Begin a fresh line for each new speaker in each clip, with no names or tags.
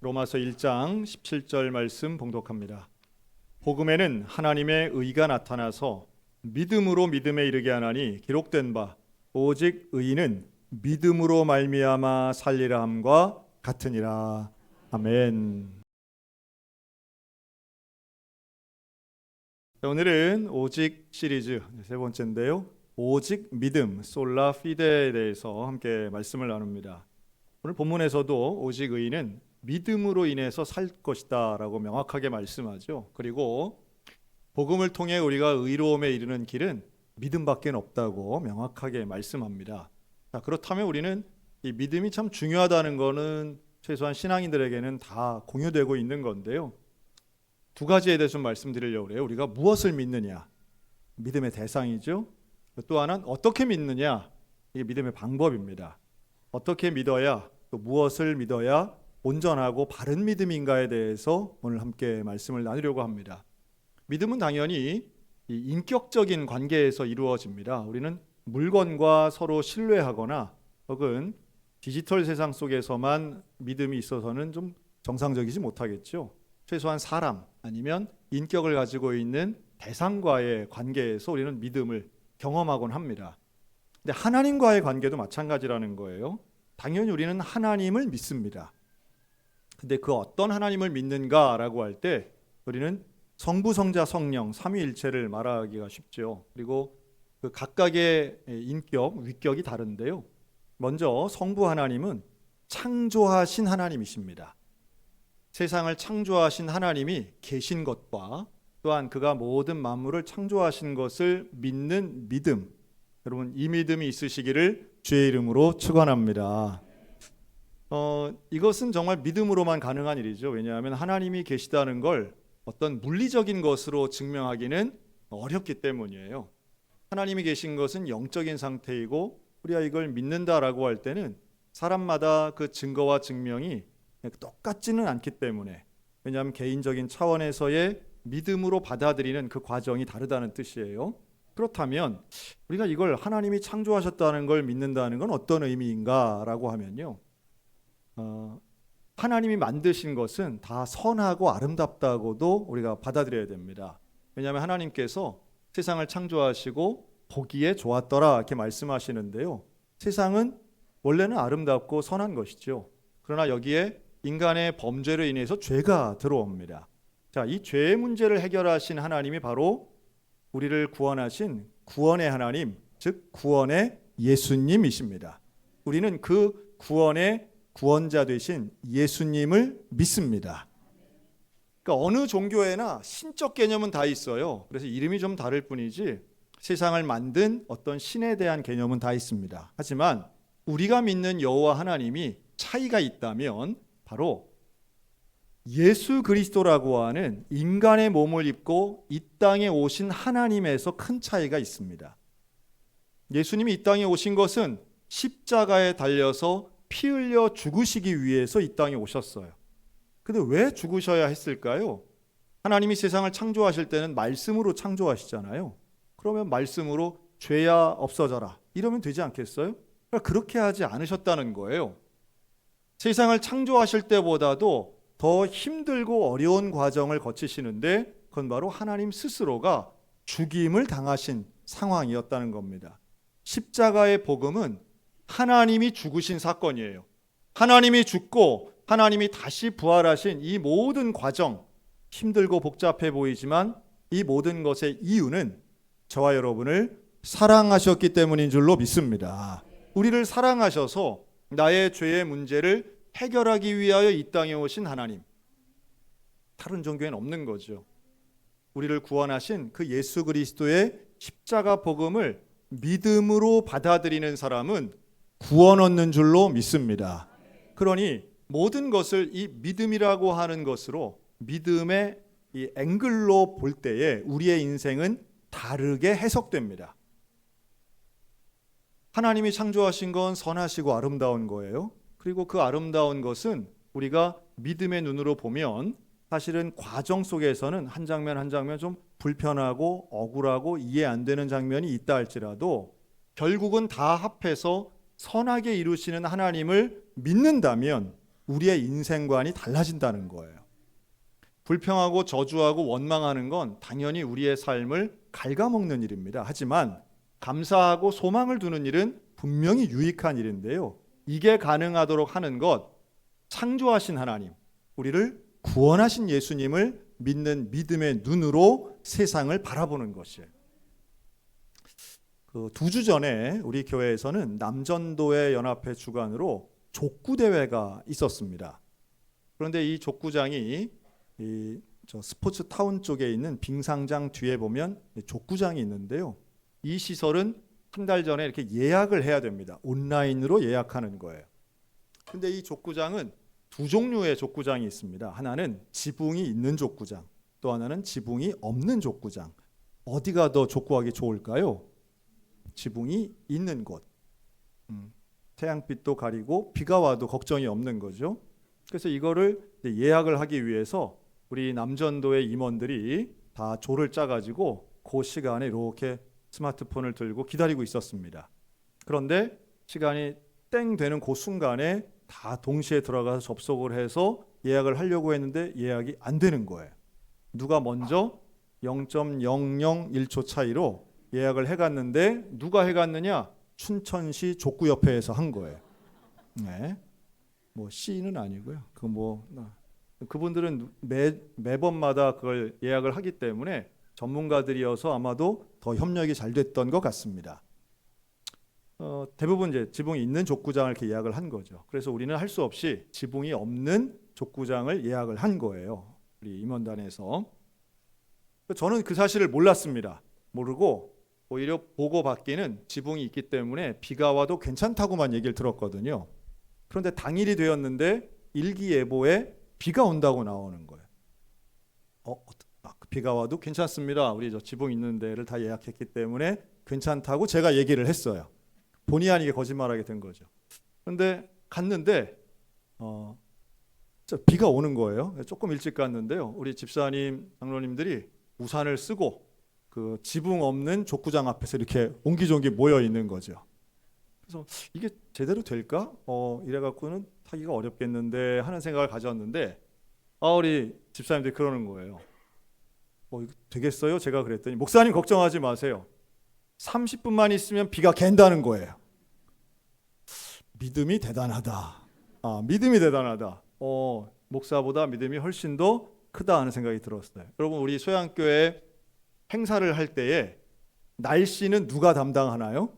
로마서 1장 17절 말씀 봉독합니다. 복음에는 하나님의 의가 나타나서 믿음으로 믿음에 이르게 하나니 기록된 바 오직 의인은 믿음으로 말미암아 살리라 함과 같으니라. 아멘. 오늘은 오직 시리즈 세 번째인데요. 오직 믿음, 솔라 피데에 대해서 함께 말씀을 나눕니다. 오늘 본문에서도 오직 의인은 믿음으로 인해서 살 것이다 라고 명확하게 말씀하죠. 그리고 복음을 통해 우리가 의로움에 이르는 길은 믿음밖에 없다고 명확하게 말씀합니다. 자, 그렇다면 우리는 이 믿음이 참 중요하다는 것은 최소한 신앙인들에게는 다 공유되고 있는 건데요. 두 가지에 대해서 좀 말씀드리려고 해요. 우리가 무엇을 믿느냐, 믿음의 대상이죠. 또 하나는 어떻게 믿느냐, 이게 믿음의 방법입니다. 어떻게 믿어야, 또 무엇을 믿어야 온전하고 바른 믿음인가에 대해서 오늘 함께 말씀을 나누려고 합니다. 믿음은 당연히 이 인격적인 관계에서 이루어집니다. 우리는 물건과 서로 신뢰하거나 혹은 디지털 세상 속에서만 믿음이 있어서는 좀 정상적이지 못하겠죠. 최소한 사람 아니면 인격을 가지고 있는 대상과의 관계에서 우리는 믿음을 경험하곤 합니다. 근데 하나님과의 관계도 마찬가지라는 거예요. 당연히 우리는 하나님을 믿습니다. 근데 그 어떤 하나님을 믿는가라고 할 때 우리는 성부, 성자, 성령 삼위일체를 말하기가 쉽죠. 그리고 그 각각의 인격, 위격이 다른데요. 먼저 성부 하나님은 창조하신 하나님이십니다. 세상을 창조하신 하나님이 계신 것과 또한 그가 모든 만물을 창조하신 것을 믿는 믿음, 여러분 이 믿음이 있으시기를 주의 이름으로 축원합니다. 이것은 정말 믿음으로만 가능한 일이죠. 왜냐하면 하나님이 계시다는 걸 어떤 물리적인 것으로 증명하기는 어렵기 때문이에요. 하나님이 계신 것은 영적인 상태이고 우리가 이걸 믿는다라고 할 때는 사람마다 그 증거와 증명이 똑같지는 않기 때문에, 왜냐하면 개인적인 차원에서의 믿음으로 받아들이는 그 과정이 다르다는 뜻이에요. 그렇다면 우리가 이걸 하나님이 창조하셨다는 걸 믿는다는 건 어떤 의미인가라고 하면요, 하나님이 만드신 것은 다 선하고 아름답다고도 우리가 받아들여야 됩니다. 왜냐하면 하나님께서 세상을 창조하시고 보기에 좋았더라 이렇게 말씀하시는데요, 세상은 원래는 아름답고 선한 것이죠. 그러나 여기에 인간의 범죄로 인해서 죄가 들어옵니다. 자, 이 죄의 문제를 해결하신 하나님이 바로 우리를 구원하신 구원의 하나님, 즉 구원의 예수님이십니다. 우리는 그 구원의 구원자 되신 예수님을 믿습니다. 그러니까 어느 종교에나 신적 개념은 다 있어요. 그래서 이름이 좀 다를 뿐이지 세상을 만든 어떤 신에 대한 개념은 다 있습니다. 하지만 우리가 믿는 여호와 하나님이 차이가 있다면 바로 예수 그리스도라고 하는 인간의 몸을 입고 이 땅에 오신 하나님에서 큰 차이가 있습니다. 예수님이 이 땅에 오신 것은 십자가에 달려서 피 흘려 죽으시기 위해서 이 땅에 오셨어요. 근데 왜 죽으셔야 했을까요? 하나님이 세상을 창조하실 때는 말씀으로 창조하시잖아요. 그러면 말씀으로 죄야 없어져라 이러면 되지 않겠어요? 그렇게 하지 않으셨다는 거예요. 세상을 창조하실 때보다도 더 힘들고 어려운 과정을 거치시는데 그건 바로 하나님 스스로가 죽임을 당하신 상황이었다는 겁니다. 십자가의 복음은 하나님이 죽으신 사건이에요. 하나님이 죽고 하나님이 다시 부활하신 이 모든 과정, 힘들고 복잡해 보이지만 이 모든 것의 이유는 저와 여러분을 사랑하셨기 때문인 줄로 믿습니다. 우리를 사랑하셔서 나의 죄의 문제를 해결하기 위하여 이 땅에 오신 하나님, 다른 종교에는 없는 거죠. 우리를 구원하신 그 예수 그리스도의 십자가 복음을 믿음으로 받아들이는 사람은 구원 얻는 줄로 믿습니다. 그러니 모든 것을 이 믿음이라고 하는 것으로, 믿음의 이 앵글로 볼 때에 우리의 인생은 다르게 해석됩니다. 하나님이 창조하신 건 선하시고 아름다운 거예요. 그리고 그 아름다운 것은 우리가 믿음의 눈으로 보면 사실은 과정 속에서는 한 장면 한 장면 좀 불편하고 억울하고 이해 안 되는 장면이 있다 할지라도 결국은 다 합해서 선하게 이루시는 하나님을 믿는다면 우리의 인생관이 달라진다는 거예요. 불평하고 저주하고 원망하는 건 당연히 우리의 삶을 갉아먹는 일입니다. 하지만 감사하고 소망을 두는 일은 분명히 유익한 일인데요. 이게 가능하도록 하는 것, 창조하신 하나님, 우리를 구원하신 예수님을 믿는 믿음의 눈으로 세상을 바라보는 것이에요. 그 2주 전에 우리 교회에서는 남전도회 연합회 주관으로 족구 대회가 있었습니다. 그런데 이 족구장이 저 스포츠 타운 쪽에 있는 빙상장 뒤에 보면 족구장이 있는데요. 이 시설은 한 달 전에 이렇게 예약을 해야 됩니다. 온라인으로 예약하는 거예요. 근데 이 족구장은 두 종류의 족구장이 있습니다. 하나는 지붕이 있는 족구장, 또 하나는 지붕이 없는 족구장. 어디가 더 족구하기 좋을까요? 지붕이 있는 곳. 태양빛도 가리고 비가 와도 걱정이 없는 거죠. 그래서 이거를 예약을 하기 위해서 우리 남전도의 임원들이 다 조를 짜가지고 그 시간에 이렇게 스마트폰을 들고 기다리고 있었습니다. 그런데 시간이 땡 되는 그 순간에 다 동시에 들어가서 접속을 해서 예약을 하려고 했는데 예약이 안 되는 거예요. 누가 먼저 0.001초 차이로 예약을 해갔는데 누가 해갔느냐? 춘천시 족구협회에서 한 거예요. 네. 뭐 C는 아니고요. 그분들은 매번마다 그걸 예약을 하기 때문에 전문가들이어서 아마도 더 협력이 잘 됐던 것 같습니다. 대부분 이제 지붕이 있는 족구장을 이렇게 예약을 한 거죠. 그래서 우리는 할 수 없이 지붕이 없는 족구장을 예약을 한 거예요. 우리 임원단에서. 저는 그 사실을 몰랐습니다. 모르고 오히려 보고받기는 지붕이 있기 때문에 비가 와도 괜찮다고만 얘기를 들었거든요. 그런데 당일이 되었는데 일기예보에 비가 온다고 나오는 거예요. 비가 와도 괜찮습니다. 우리 저 지붕 있는 데를 다 예약했기 때문에 괜찮다고 제가 얘기를 했어요. 본의 아니게 거짓말하게 된 거죠. 그런데 갔는데 비가 오는 거예요. 조금 일찍 갔는데요. 우리 집사님, 장로님들이 우산을 쓰고 그 지붕 없는 족구장 앞에서 이렇게 옹기종기 모여 있는 거죠. 그래서 이게 제대로 될까? 이래갖고는 타기가 어렵겠는데 하는 생각을 가졌는데 우리 집사님들이 그러는 거예요. 이거 되겠어요? 제가 그랬더니 목사님 걱정하지 마세요. 30분만 있으면 비가 갠다는 거예요. 믿음이 대단하다. 믿음이 대단하다. 목사보다 믿음이 훨씬 더 크다 하는 생각이 들었어요. 여러분, 우리 소양교회 행사를 할 때에 날씨는 누가 담당하나요?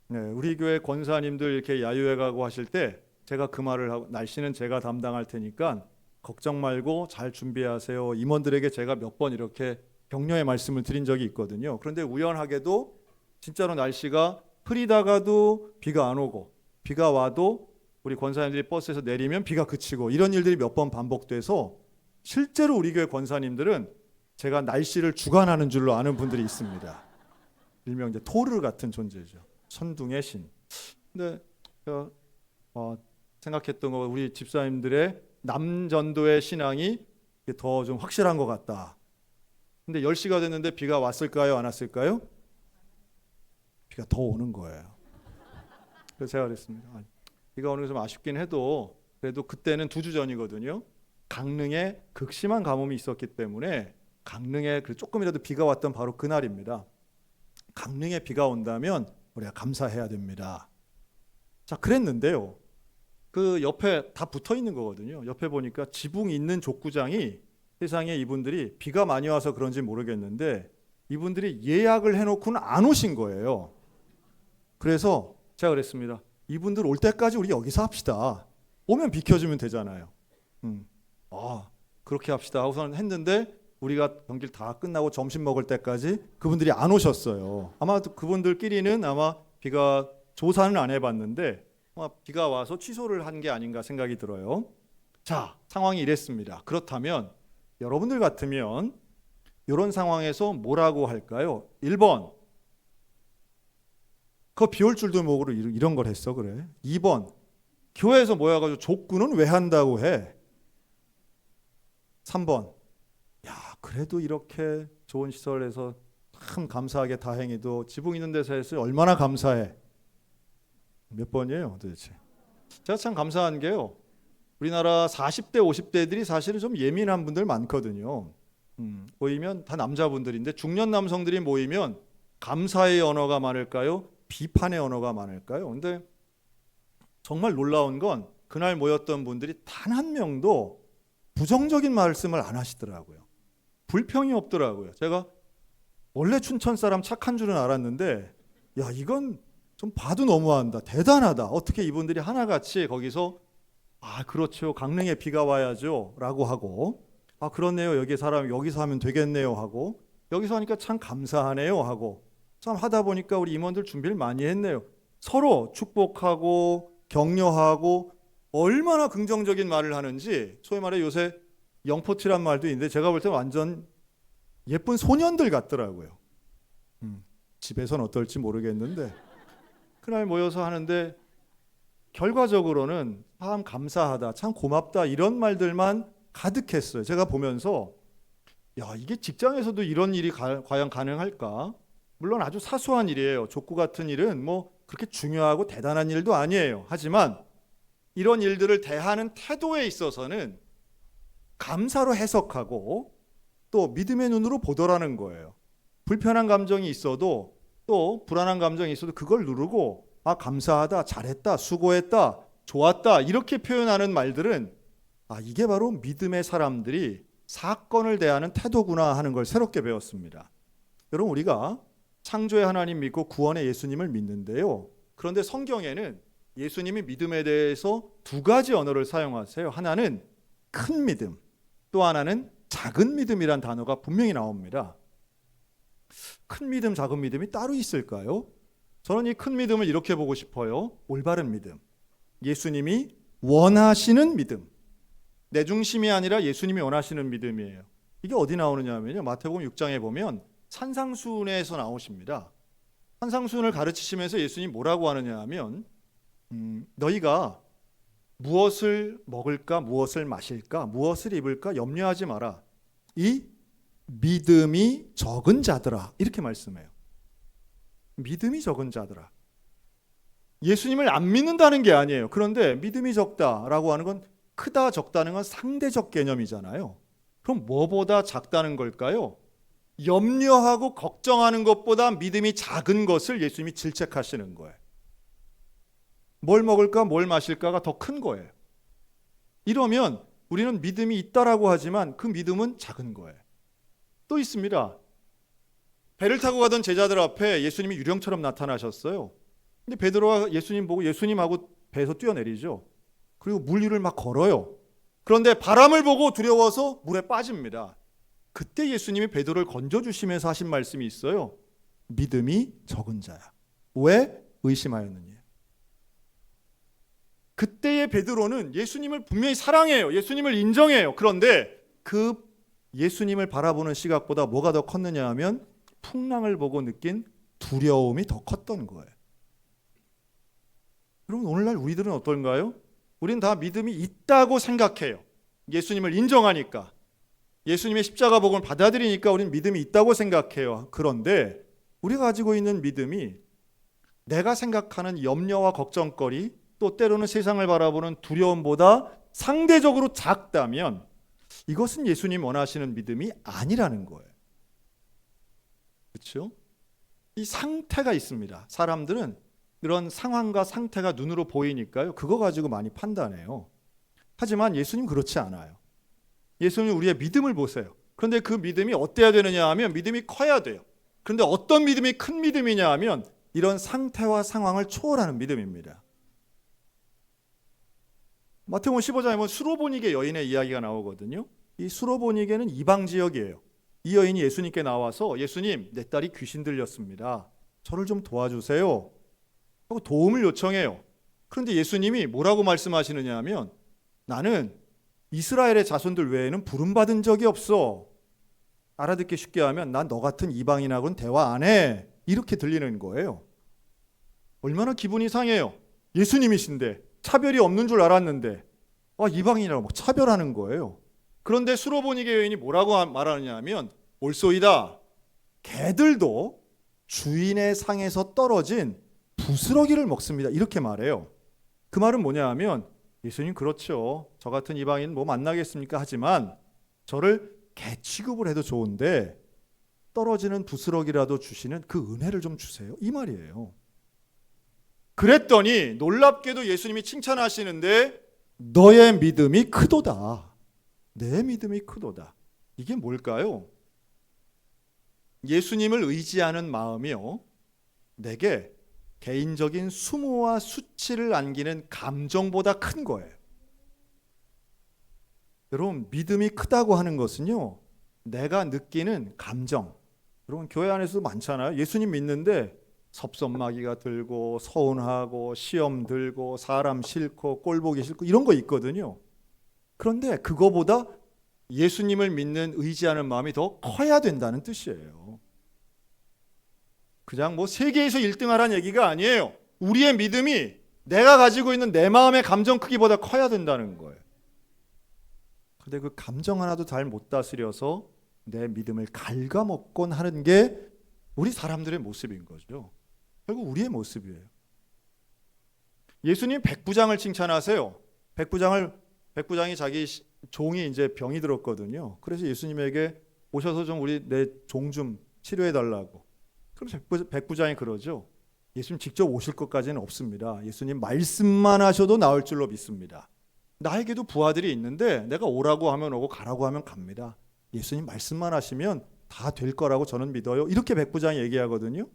네, 우리 교회 권사님들 이렇게 야유회 가고 하실 때 제가 그 말을 하고, 날씨는 제가 담당할 테니까 걱정 말고 잘 준비하세요. 임원들에게 제가 몇 번 이렇게 격려의 말씀을 드린 적이 있거든요. 그런데 우연하게도 진짜로 날씨가 흐리다가도 비가 안 오고, 비가 와도 우리 권사님들이 버스에서 내리면 비가 그치고, 이런 일들이 몇 번 반복돼서 실제로 우리 교회 권사님들은 제가 날씨를 주관하는 줄로 아는 분들이 있습니다. 일명 이제 토르 같은 존재죠. 천둥의 신. 근데 제가 생각했던 거, 우리 집사님들의 남전도의 신앙이 더 좀 확실한 것 같다. 근데 10시가 됐는데 비가 왔을까요? 안 왔을까요? 비가 더 오는 거예요. 그래서 제가 그랬습니다. 비가 오는 게 좀 아쉽긴 해도 그래도 그때는 2주 전이거든요. 강릉에 극심한 가뭄이 있었기 때문에 강릉에 조금이라도 비가 왔던 바로 그날입니다. 강릉에 비가 온다면 우리가 감사해야 됩니다. 자, 그랬는데요. 그 옆에 다 붙어 있는 거거든요. 옆에 보니까 지붕이 있는 족구장이, 세상에 이분들이 비가 많이 와서 그런지 모르겠는데 이분들이 예약을 해놓고는 안 오신 거예요. 그래서 제가 그랬습니다. 이분들 올 때까지 우리 여기서 합시다. 오면 비켜주면 되잖아요. 그렇게 합시다 하고서는 했는데 우리가 경기를 다 끝나고 점심 먹을 때까지 그분들이 안 오셨어요. 아마 그분들끼리는 비가 조사는 안 해봤는데 비가 와서 취소를 한 게 아닌가 생각이 들어요. 자, 상황이 이랬습니다. 그렇다면 여러분들 같으면 이런 상황에서 뭐라고 할까요? 1번, 그거 비 올 줄도 모르고 이런 걸 했어 그래. 2번, 교회에서 모여가지고 족구는 왜 한다고 해? 3번, 야, 그래도 이렇게 좋은 시설에서 참 감사하게 다행히도 지붕 있는 데서 했어요. 얼마나 감사해. 몇 번이에요 도대체? 제가 참 감사한 게요, 우리나라 40대, 50대들이 사실은 좀 예민한 분들 많거든요. 모이면 다 남자분들인데 중년 남성들이 모이면 감사의 언어가 많을까요? 비판의 언어가 많을까요? 근데 정말 놀라운 건 그날 모였던 분들이 단 한 명도 부정적인 말씀을 안 하시더라고요. 불평이 없더라고요. 제가 원래 춘천 사람 착한 줄은 알았는데 야, 이건 좀 봐도 너무한다. 대단하다. 어떻게 이분들이 하나같이 거기서 그렇죠. 강릉에 비가 와야죠. 라고 하고 그렇네요. 여기서 하면 되겠네요. 하고 여기서 하니까 참 감사하네요. 하고 참 하다 보니까 우리 임원들 준비를 많이 했네요. 서로 축복하고 격려하고 얼마나 긍정적인 말을 하는지 소위 말해 요새 영포티란 말도 있는데 제가 볼 때 완전 예쁜 소년들 같더라고요. 집에선 어떨지 모르겠는데 그날 모여서 하는데 결과적으로는 참 감사하다, 참 고맙다 이런 말들만 가득했어요. 제가 보면서 야, 이게 직장에서도 이런 일이 과연 가능할까? 물론 아주 사소한 일이에요. 족구 같은 일은 뭐 그렇게 중요하고 대단한 일도 아니에요. 하지만 이런 일들을 대하는 태도에 있어서는 감사로 해석하고 또 믿음의 눈으로 보더라는 거예요. 불편한 감정이 있어도 또 불안한 감정이 있어도 그걸 누르고 감사하다, 잘했다, 수고했다, 좋았다 이렇게 표현하는 말들은 이게 바로 믿음의 사람들이 사건을 대하는 태도구나 하는 걸 새롭게 배웠습니다. 여러분 우리가 창조의 하나님 믿고 구원의 예수님을 믿는데요. 그런데 성경에는 예수님이 믿음에 대해서 두 가지 언어를 사용하세요. 하나는 큰 믿음, 또 하나는 작은 믿음이란 단어가 분명히 나옵니다. 큰 믿음, 작은 믿음이 따로 있을까요? 저는 이 큰 믿음을 이렇게 보고 싶어요. 올바른 믿음. 예수님이 원하시는 믿음. 내 중심이 아니라 예수님이 원하시는 믿음이에요. 이게 어디 나오느냐면요. 마태복음 6장에 보면 산상수훈에서 나오십니다. 산상수훈을 가르치시면서 예수님이 뭐라고 하느냐 하면 너희가 무엇을 먹을까, 무엇을 마실까, 무엇을 입을까 염려하지 마라. 이 믿음이 적은 자들아. 이렇게 말씀해요. 믿음이 적은 자들아. 예수님을 안 믿는다는 게 아니에요. 그런데 믿음이 적다라고 하는 건 크다, 적다는 건 상대적 개념이잖아요. 그럼 뭐보다 작다는 걸까요? 염려하고 걱정하는 것보다 믿음이 작은 것을 예수님이 질책하시는 거예요. 뭘 먹을까, 뭘 마실까가 더 큰 거예요. 이러면 우리는 믿음이 있다라고 하지만 그 믿음은 작은 거예요. 또 있습니다. 배를 타고 가던 제자들 앞에 예수님이 유령처럼 나타나셨어요. 근데 베드로가 예수님 보고 예수님하고 배에서 뛰어내리죠. 그리고 물 위를 막 걸어요. 그런데 바람을 보고 두려워서 물에 빠집니다. 그때 예수님이 베드로를 건져주시면서 하신 말씀이 있어요. 믿음이 적은 자야. 왜 의심하였느냐. 그때의 베드로는 예수님을 분명히 사랑해요. 예수님을 인정해요. 그런데 그 예수님을 바라보는 시각보다 뭐가 더 컸느냐 하면 풍랑을 보고 느낀 두려움이 더 컸던 거예요. 여러분 오늘날 우리들은 어떤가요? 우린 다 믿음이 있다고 생각해요. 예수님을 인정하니까. 예수님의 십자가 복음을 받아들이니까 우리는 믿음이 있다고 생각해요. 그런데 우리가 가지고 있는 믿음이 내가 생각하는 염려와 걱정거리 또 때로는 세상을 바라보는 두려움보다 상대적으로 작다면 이것은 예수님 원하시는 믿음이 아니라는 거예요. 그렇죠? 이 상태가 있습니다. 사람들은 그런 상황과 상태가 눈으로 보이니까요. 그거 가지고 많이 판단해요. 하지만 예수님 그렇지 않아요. 예수님 우리의 믿음을 보세요. 그런데 그 믿음이 어때야 되느냐 하면 믿음이 커야 돼요. 그런데 어떤 믿음이 큰 믿음이냐 하면 이런 상태와 상황을 초월하는 믿음입니다. 마태복음 15장에 보면 수로보니게 여인의 이야기가 나오거든요. 이 수로보니게는 이방 지역이에요. 이 여인이 예수님께 나와서 예수님, 내 딸이 귀신 들렸습니다. 저를 좀 도와주세요. 하고 도움을 요청해요. 그런데 예수님이 뭐라고 말씀하시느냐 하면 나는 이스라엘의 자손들 외에는 부름받은 적이 없어. 알아듣기 쉽게 하면 난 너 같은 이방인하고는 대화 안 해. 이렇게 들리는 거예요. 얼마나 기분이 상해요. 예수님이신데 차별이 없는 줄 알았는데 이방인이라고 막 차별하는 거예요. 그런데 수로보니게 여인이 뭐라고 말하느냐 하면 옳소이다. 개들도 주인의 상에서 떨어진 부스러기를 먹습니다. 이렇게 말해요. 그 말은 뭐냐 하면 예수님 그렇죠. 저 같은 이방인 뭐 만나겠습니까? 하지만 저를 개 취급을 해도 좋은데 떨어지는 부스러기라도 주시는 그 은혜를 좀 주세요. 이 말이에요. 그랬더니 놀랍게도 예수님이 칭찬하시는데 너의 믿음이 크도다. 내 믿음이 크도다. 이게 뭘까요? 예수님을 의지하는 마음이요. 내게 개인적인 수모와 수치를 안기는 감정보다 큰 거예요. 여러분, 믿음이 크다고 하는 것은요, 내가 느끼는 감정. 여러분, 교회 안에서도 많잖아요. 예수님 믿는데 섭섭마귀가 들고 서운하고 시험 들고 사람 싫고 꼴보기 싫고 이런 거 있거든요. 그런데 그거보다 예수님을 믿는 의지하는 마음이 더 커야 된다는 뜻이에요. 그냥 뭐 세계에서 1등하라는 얘기가 아니에요. 우리의 믿음이 내가 가지고 있는 내 마음의 감정 크기보다 커야 된다는 거예요. 근데 그 감정 하나도 잘 못 다스려서 내 믿음을 갉아먹곤 하는 게 우리 사람들의 모습인 거죠. 결국 우리의 모습이에요. 예수님 백부장을 칭찬하세요. 백부장이 자기 종이 이제 병이 들었거든요. 그래서 예수님에게 오셔서 좀 우리 내 종 좀 치료해 달라고. 그럼 백부장이 그러죠. 예수님 직접 오실 것까지는 없습니다. 예수님 말씀만 하셔도 나을 줄로 믿습니다. 나에게도 부하들이 있는데 내가 오라고 하면 오고 가라고 하면 갑니다. 예수님 말씀만 하시면 다 될 거라고 저는 믿어요. 이렇게 백부장이 얘기하거든요.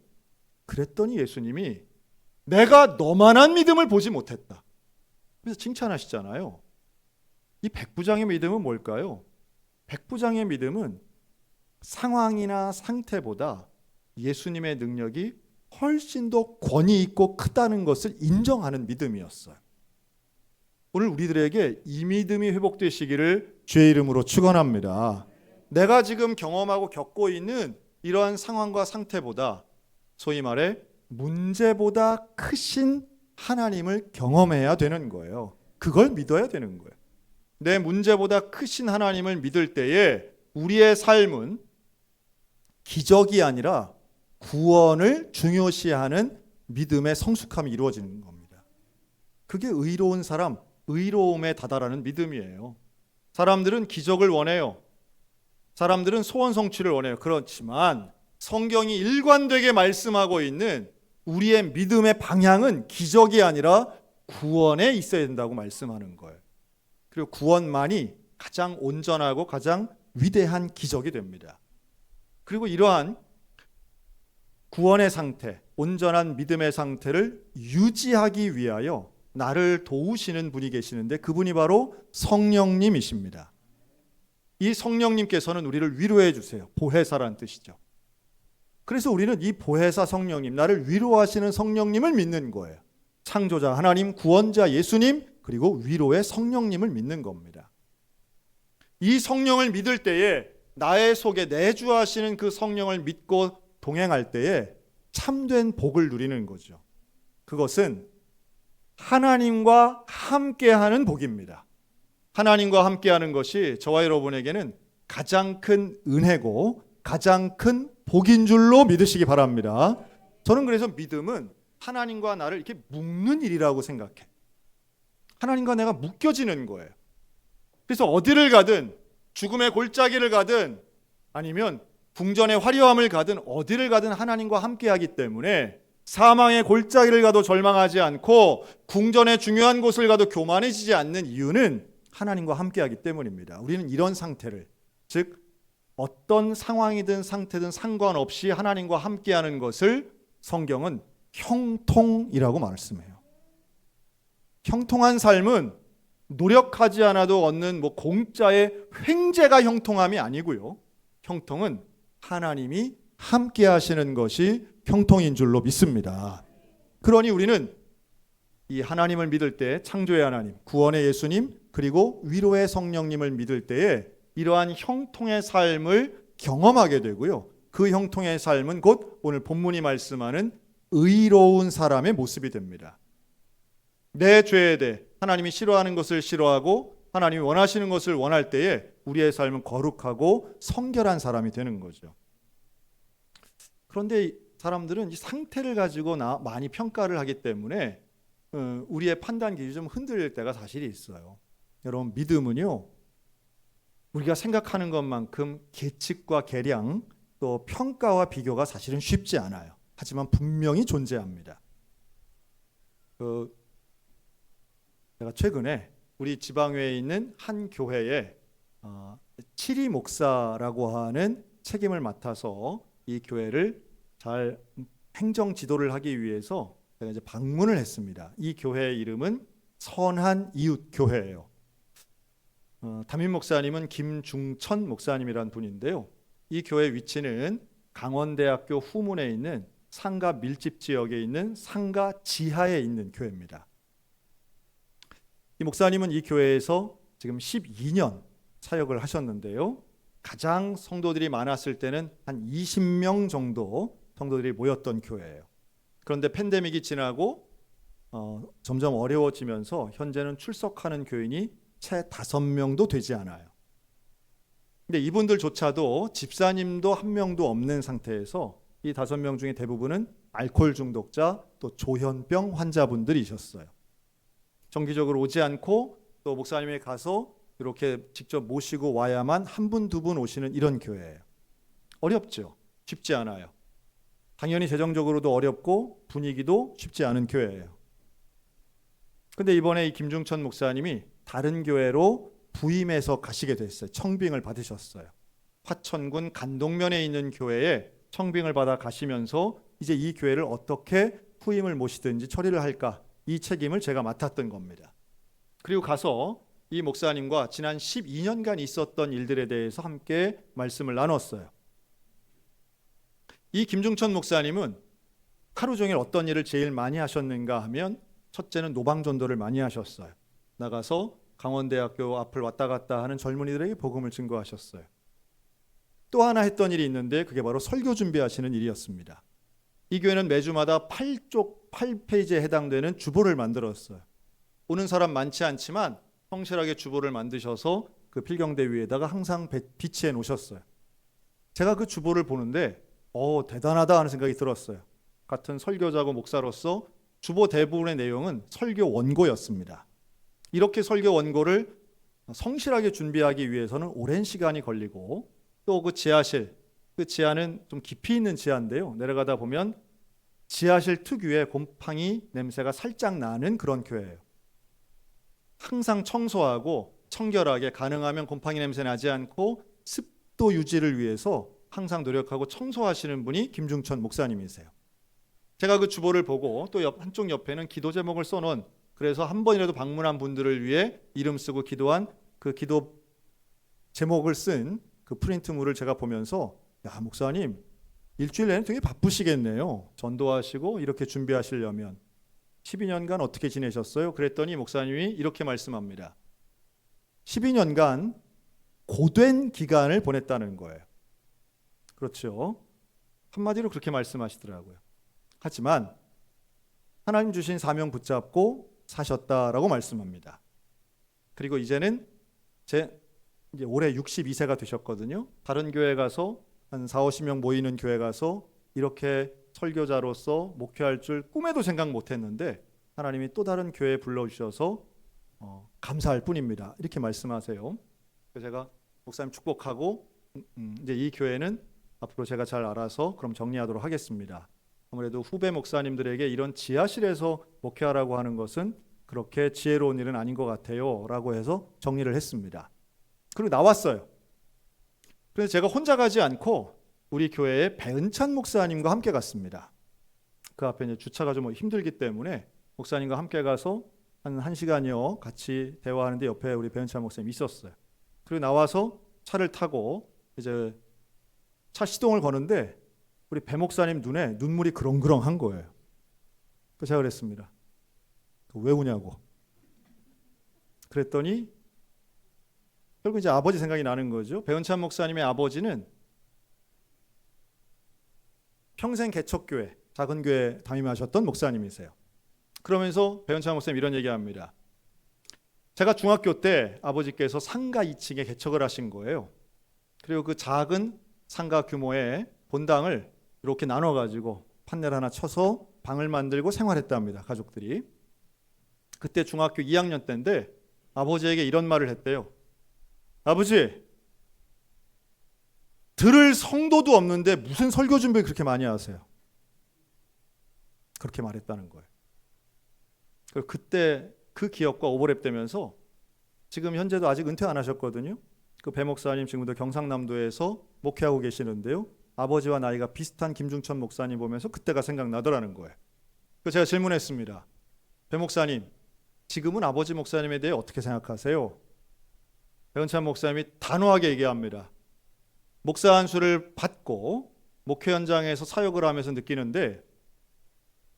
그랬더니 예수님이 내가 너만한 믿음을 보지 못했다. 그래서 칭찬하시잖아요. 이 백부장의 믿음은 뭘까요? 백부장의 믿음은 상황이나 상태보다 예수님의 능력이 훨씬 더 권위 있고 크다는 것을 인정하는 믿음이었어요. 오늘 우리들에게 이 믿음이 회복되시기를 주의 이름으로 축원합니다. 내가 지금 경험하고 겪고 있는 이러한 상황과 상태보다 소위 말해 문제보다 크신 하나님을 경험해야 되는 거예요. 그걸 믿어야 되는 거예요. 내 문제보다 크신 하나님을 믿을 때에 우리의 삶은 기적이 아니라 구원을 중요시하는 믿음의 성숙함이 이루어지는 겁니다. 그게 의로운 사람, 의로움에 다다라는 믿음이에요. 사람들은 기적을 원해요. 사람들은 소원 성취를 원해요. 그렇지만 성경이 일관되게 말씀하고 있는 우리의 믿음의 방향은 기적이 아니라 구원에 있어야 된다고 말씀하는 거예요. 그리고 구원만이 가장 온전하고 가장 위대한 기적이 됩니다. 그리고 이러한 구원의 상태, 온전한 믿음의 상태를 유지하기 위하여 나를 도우시는 분이 계시는데 그분이 바로 성령님이십니다. 이 성령님께서는 우리를 위로해 주세요. 보혜사라는 뜻이죠. 그래서 우리는 이 보혜사 성령님, 나를 위로하시는 성령님을 믿는 거예요. 창조자 하나님, 구원자 예수님, 그리고 위로의 성령님을 믿는 겁니다. 이 성령을 믿을 때에 나의 속에 내주하시는 그 성령을 믿고 동행할 때에 참된 복을 누리는 거죠. 그것은 하나님과 함께하는 복입니다. 하나님과 함께하는 것이 저와 여러분에게는 가장 큰 은혜고 가장 큰 복인 줄로 믿으시기 바랍니다. 저는 그래서 믿음은 하나님과 나를 이렇게 묶는 일이라고 생각해. 하나님과 내가 묶여지는 거예요. 그래서 어디를 가든 죽음의 골짜기를 가든 아니면 궁전의 화려함을 가든 어디를 가든 하나님과 함께하기 때문에 사망의 골짜기를 가도 절망하지 않고 궁전의 중요한 곳을 가도 교만해지지 않는 이유는 하나님과 함께하기 때문입니다. 우리는 이런 상태를, 즉 어떤 상황이든 상태든 상관없이 하나님과 함께하는 것을 성경은 형통이라고 말씀해요. 형통한 삶은 노력하지 않아도 얻는 공짜의 횡재가 형통함이 아니고요. 형통은 하나님이 함께 하시는 것이 형통인 줄로 믿습니다. 그러니 우리는 이 하나님을 믿을 때 창조의 하나님, 구원의 예수님, 그리고 위로의 성령님을 믿을 때에 이러한 형통의 삶을 경험하게 되고요. 그 형통의 삶은 곧 오늘 본문이 말씀하는 의로운 사람의 모습이 됩니다. 내 죄에 대해 하나님이 싫어하는 것을 싫어하고 하나님이 원하시는 것을 원할 때에 우리의 삶은 거룩하고 성결한 사람이 되는 거죠. 그런데 사람들은 이 상태를 가지고 많이 평가를 하기 때문에 우리의 판단 기준이 좀 흔들릴 때가 사실이 있어요. 여러분, 믿음은요, 우리가 생각하는 것만큼 계측과 계량 또 평가와 비교가 사실은 쉽지 않아요. 하지만 분명히 존재합니다. 제가 최근에 우리 지방회에 있는 한 교회에 칠이 목사라고 하는 책임을 맡아서 이 교회를 잘 행정 지도를 하기 위해서 제가 이제 방문을 했습니다. 이 교회의 이름은 선한 이웃 교회예요. 담임 목사님은 김중천 목사님이란 분인데요. 이 교회 위치는 강원대학교 후문에 있는 상가 밀집 지역에 있는 상가 지하에 있는 교회입니다. 이 목사님은 이 교회에서 지금 12년 사역을 하셨는데요. 가장 성도들이 많았을 때는 한 20명 정도 성도들이 모였던 교회예요. 그런데 팬데믹이 지나고 점점 어려워지면서 현재는 출석하는 교인이 채 5명도 되지 않아요. 근데 이분들조차도 집사님도 한 명도 없는 상태에서 이 5명 중에 대부분은 알코올 중독자 또 조현병 환자분들이셨어요. 정기적으로 오지 않고 또 목사님이 가서 이렇게 직접 모시고 와야만 한 분, 두 분 오시는 이런 교회예요. 어렵죠. 쉽지 않아요. 당연히 재정적으로도 어렵고 분위기도 쉽지 않은 교회예요. 근데 이번에 이 김중천 목사님이 다른 교회로 부임해서 가시게 됐어요. 청빙을 받으셨어요. 화천군 간동면에 있는 교회에 청빙을 받아 가시면서 이제 이 교회를 어떻게 후임을 모시든지 처리를 할까, 이 책임을 제가 맡았던 겁니다. 그리고 가서 이 목사님과 지난 12년간 있었던 일들에 대해서 함께 말씀을 나눴어요. 이 김중천 목사님은 하루 종일 어떤 일을 제일 많이 하셨는가 하면 첫째는 노방전도를 많이 하셨어요. 나가서 강원대학교 앞을 왔다 갔다 하는 젊은이들에게 복음을 증거하셨어요. 또 하나 했던 일이 있는데 그게 바로 설교 준비하시는 일이었습니다. 이 교회는 매주마다 8페이지에 해당되는 주보를 만들었어요. 오는 사람 많지 않지만 성실하게 주보를 만드셔서 그 필경대 위에다가 항상 비치해 놓으셨어요. 제가 그 주보를 보는데 대단하다 하는 생각이 들었어요. 같은 설교자고 목사로서 주보 대부분의 내용은 설교 원고였습니다. 이렇게 설교 원고를 성실하게 준비하기 위해서는 오랜 시간이 걸리고 또 그 지하실, 그 지하는 좀 깊이 있는 지하인데요. 내려가다 보면 지하실 특유의 곰팡이 냄새가 살짝 나는 그런 교회예요. 항상 청소하고 청결하게, 가능하면 곰팡이 냄새 나지 않고 습도 유지를 위해서 항상 노력하고 청소하시는 분이 김중천 목사님이세요. 제가 그 주보를 보고 또 한쪽 옆에는 기도 제목을 써놓은, 그래서 한 번이라도 방문한 분들을 위해 이름 쓰고 기도한 그 기도 제목을 쓴 그 프린트물을 제가 보면서 야, 목사님 일주일 내내 되게 바쁘시겠네요. 전도하시고 이렇게 준비하시려면 12년간 어떻게 지내셨어요? 그랬더니 목사님이 이렇게 말씀합니다. 12년간 고된 기간을 보냈다는 거예요. 그렇죠. 한마디로 그렇게 말씀하시더라고요. 하지만 하나님 주신 사명 붙잡고 사셨다라고 말씀합니다. 그리고 이제는 이제 올해 62세가 되셨거든요. 다른 교회 가서 한 40-50명 모이는 교회 가서 이렇게 설교자로서 목회할 줄 꿈에도 생각 못했는데 하나님이 또 다른 교회에 불러주셔서 감사할 뿐입니다. 이렇게 말씀하세요. 그래서 제가 목사님 축복하고 이제 이 교회는 앞으로 제가 잘 알아서 그럼 정리하도록 하겠습니다. 아무래도 후배 목사님들에게 이런 지하실에서 목회하라고 하는 것은 그렇게 지혜로운 일은 아닌 것 같아요 라고 해서 정리를 했습니다. 그리고 나왔어요. 그래서 제가 혼자 가지 않고 우리 교회의 배은찬 목사님과 함께 갔습니다. 그 앞에 이제 주차가 좀 힘들기 때문에 목사님과 함께 가서 한 1시간여 같이 대화하는데 옆에 우리 배은찬 목사님이 있었어요. 그리고 나와서 차를 타고 이제 차 시동을 거는데 우리 배 목사님 눈에 눈물이 그렁그렁한 거예요. 그래서 제가 그랬습니다. 왜 우냐고. 그랬더니 결국 이제 아버지 생각이 나는 거죠. 배은찬 목사님의 아버지는 평생 개척교회, 작은 교회 담임하셨던 목사님이세요. 그러면서 배은찬 목사님 이런 얘기합니다. 제가 중학교 때 아버지께서 상가 2층에 개척을 하신 거예요. 그리고 그 작은 상가 규모의 본당을 이렇게 나눠가지고 판넬 하나 쳐서 방을 만들고 생활했답니다. 가족들이. 그때 중학교 2학년 때인데 아버지에게 이런 말을 했대요. 아버지, 들을 성도도 없는데 무슨 설교 준비를 그렇게 많이 하세요? 그렇게 말했다는 거예요. 그때 그 기억과 오버랩되면서 지금 현재도 아직 은퇴 안 하셨거든요. 그 배 목사님 지금도 경상남도에서 목회하고 계시는데요. 아버지와 나이가 비슷한 김중천 목사님 보면서 그때가 생각나더라는 거예요. 그래서 제가 질문했습니다. 배 목사님, 지금은 아버지 목사님에 대해 어떻게 생각하세요? 배은찬 목사님이 단호하게 얘기합니다. 목사 안수를 받고 목회 현장에서 사역을 하면서 느끼는데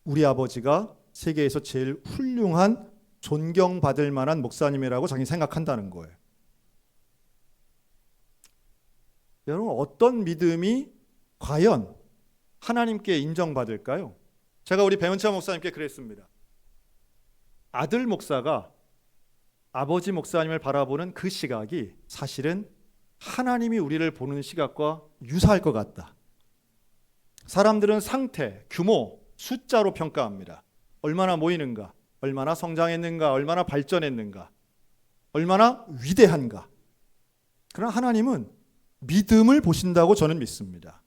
우리 아버지가 세계에서 제일 훌륭한 존경받을 만한 목사님이라고 자기는 생각한다는 거예요. 여러분, 어떤 믿음이 과연 하나님께 인정받을까요? 제가 우리 배은찬 목사님께 그랬습니다. 아들 목사가 아버지 목사님을 바라보는 그 시각이 사실은 하나님이 우리를 보는 시각과 유사할 것 같다. 사람들은 상태, 규모, 숫자로 평가합니다. 얼마나 모이는가, 얼마나 성장했는가, 얼마나 발전했는가, 얼마나 위대한가. 그러나 하나님은 믿음을 보신다고 저는 믿습니다.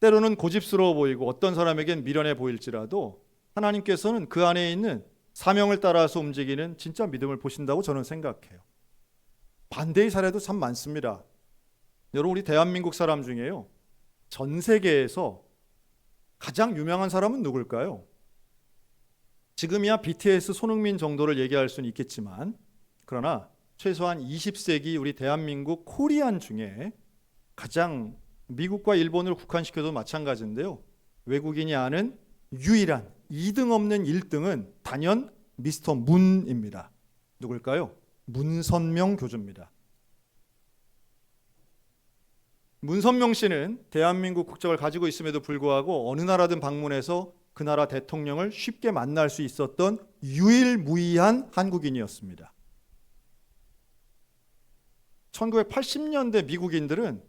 때로는 고집스러워 보이고 어떤 사람에겐 미련해 보일지라도 하나님께서는 그 안에 있는 사명을 따라서 움직이는 진짜 믿음을 보신다고 저는 생각해요. 반대의 사례도 참 많습니다. 여러분, 우리 대한민국 사람 중에요, 전 세계에서 가장 유명한 사람은 누굴까요? 지금이야 BTS 손흥민 정도를 얘기할 수는 있겠지만, 그러나 최소한 20세기 우리 대한민국 코리안 중에 가장, 미국과 일본을 국한시켜도 마찬가지인데요, 외국인이 아는 유일한 2등 없는 1등은 단연 미스터 문입니다. 누굴까요? 문선명 교주입니다. 문선명 씨는 대한민국 국적을 가지고 있음에도 불구하고 어느 나라든 방문해서 그 나라 대통령을 쉽게 만날 수 있었던 유일무이한 한국인이었습니다. 1980년대 미국인들은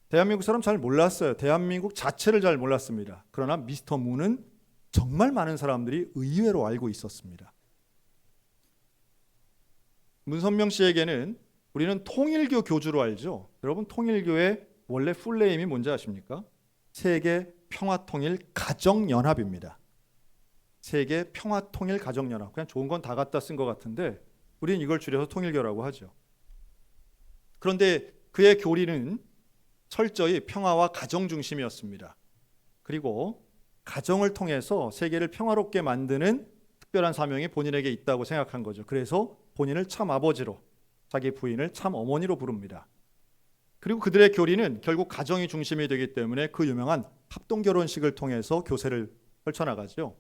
대한민국 사람 잘 몰랐어요. 대한민국 자체를 잘 몰랐습니다. 그러나 미스터 문은 정말 많은 사람들이 의외로 알고 있었습니다. 문선명 씨에게는 우리는 통일교 교주로 알죠. 여러분, 통일교의 원래 풀네임이 뭔지 아십니까? 세계 평화통일 가정연합입니다. 세계 평화통일 가정연합. 그냥 좋은 건 다 갖다 쓴 것 같은데 우리는 이걸 줄여서 통일교라고 하죠. 그런데 그의 교리는 철저히 평화와 가정 중심이었습니다. 그리고 가정을 통해서 세계를 평화롭게 만드는 특별한 사명이 본인에게 있다고 생각한 거죠. 그래서 본인을 참 아버지로, 자기 부인을 참 어머니로 부릅니다. 그리고 그들의 교리는 결국 가정이 중심이 되기 때문에 그 유명한 합동결혼식을 통해서 교세를 펼쳐나가죠.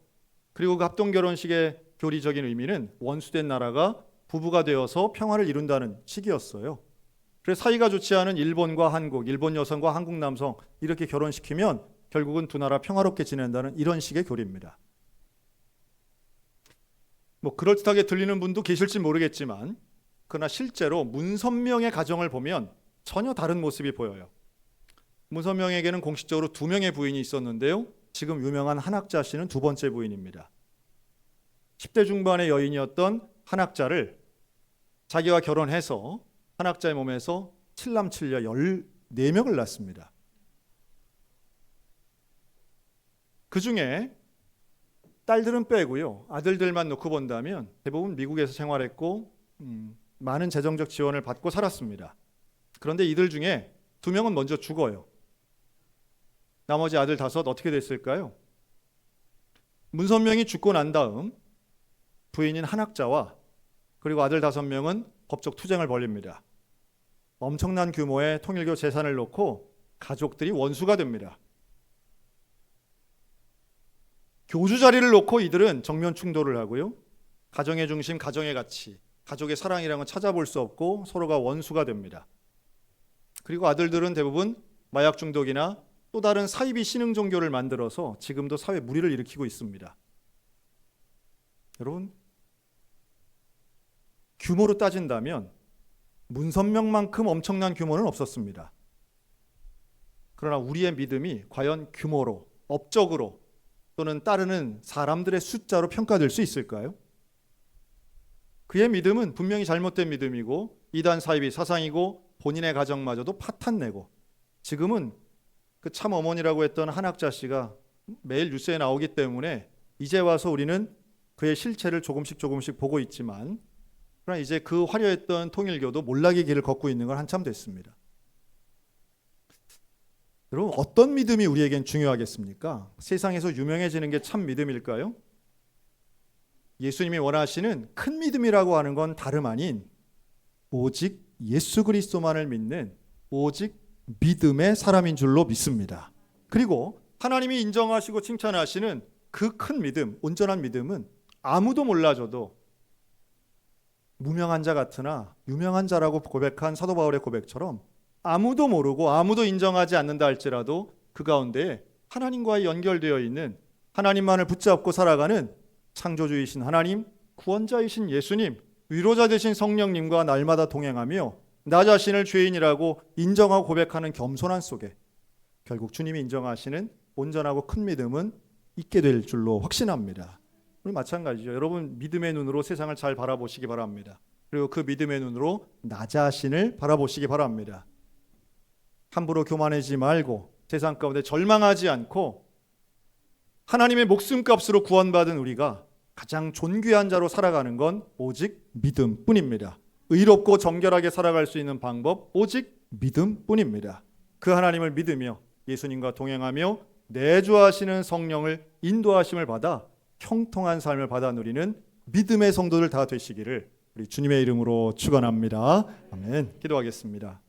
그리고 그 합동결혼식의 교리적인 의미는 원수된 나라가 부부가 되어서 평화를 이룬다는 식이었어요. 그래서 사이가 좋지 않은 일본과 한국, 일본 여성과 한국 남성 이렇게 결혼시키면 결국은 두 나라 평화롭게 지낸다는 이런 식의 교리입니다. 뭐 그럴듯하게 들리는 분도 계실지 모르겠지만, 그러나 실제로 문선명의 가정을 보면 전혀 다른 모습이 보여요. 문선명에게는 공식적으로 2명의 부인이 있었는데요, 지금 유명한 한학자 씨는 2번째 부인입니다. 10대 중반의 여인이었던 한학자를 자기와 결혼해서 한학자의 몸에서 7남 7녀 14명을 낳습니다. 그 중에 딸들은 빼고요, 아들들만 놓고 본다면 대부분 미국에서 생활했고 많은 재정적 지원을 받고 살았습니다. 그런데 이들 중에 2명은 먼저 죽어요. 나머지 아들 5 어떻게 됐을까요? 문선명이 죽고 난 다음 부인인 한학자와 그리고 아들 5명은 법적 투쟁을 벌입니다. 엄청난 규모의 통일교 재산을 놓고 가족들이 원수가 됩니다. 교주 자리를 놓고 이들은 정면 충돌을 하고요, 가정의 중심, 가정의 가치, 가족의 사랑이라는 건 찾아볼 수 없고 서로가 원수가 됩니다. 그리고 아들들은 대부분 마약 중독이나 또 다른 사이비 신흥 종교를 만들어서 지금도 사회 물의를 일으키고 있습니다. 여러분, 규모로 따진다면 문선명만큼 엄청난 규모는 없었습니다. 그러나 우리의 믿음이 과연 규모로, 업적으로 또는 따르는 사람들의 숫자로 평가될 수 있을까요? 그의 믿음은 분명히 잘못된 믿음이고 이단 사입이 사상이고 본인의 가정마저도 파탄내고, 지금은 그 참 어머니라고 했던 한학자 씨가 매일 뉴스에 나오기 때문에 이제 와서 우리는 그의 실체를 조금씩 보고 있지만, 그러나 이제 그 화려했던 통일교도 몰락의 길을 걷고 있는 건 한참 됐습니다. 여러분, 어떤 믿음이 우리에겐 중요하겠습니까? 세상에서 유명해지는 게 참 믿음일까요? 예수님이 원하시는 큰 믿음이라고 하는 건 다름 아닌 오직 예수 그리스도만을 믿는 오직 믿음의 사람인 줄로 믿습니다. 그리고 하나님이 인정하시고 칭찬하시는 그 큰 믿음, 온전한 믿음은 아무도 몰라줘도 무명한 자 같으나 유명한 자라고 고백한 사도 바울의 고백처럼 아무도 모르고 아무도 인정하지 않는다 할지라도 그 가운데 하나님과의 연결되어 있는, 하나님만을 붙잡고 살아가는 창조주이신 하나님, 구원자이신 예수님, 위로자 되신 성령님과 날마다 동행하며 나 자신을 죄인이라고 인정하고 고백하는 겸손한 속에 결국 주님이 인정하시는 온전하고 큰 믿음은 있게 될 줄로 확신합니다. 우리 마찬가지죠. 여러분, 믿음의 눈으로 세상을 잘 바라보시기 바랍니다. 그리고 그 믿음의 눈으로 나 자신을 바라보시기 바랍니다. 함부로 교만하지 말고 세상 가운데 절망하지 않고 하나님의 목숨값으로 구원받은 우리가 가장 존귀한 자로 살아가는 건 오직 믿음뿐입니다. 의롭고 정결하게 살아갈 수 있는 방법 오직 믿음뿐입니다. 그 하나님을 믿으며 예수님과 동행하며 내주하시는 성령을 인도하심을 받아 형통한 삶을 받아 누리는 믿음의 성도들 다 되시기를 우리 주님의 이름으로 축원합니다. 아멘. 기도하겠습니다.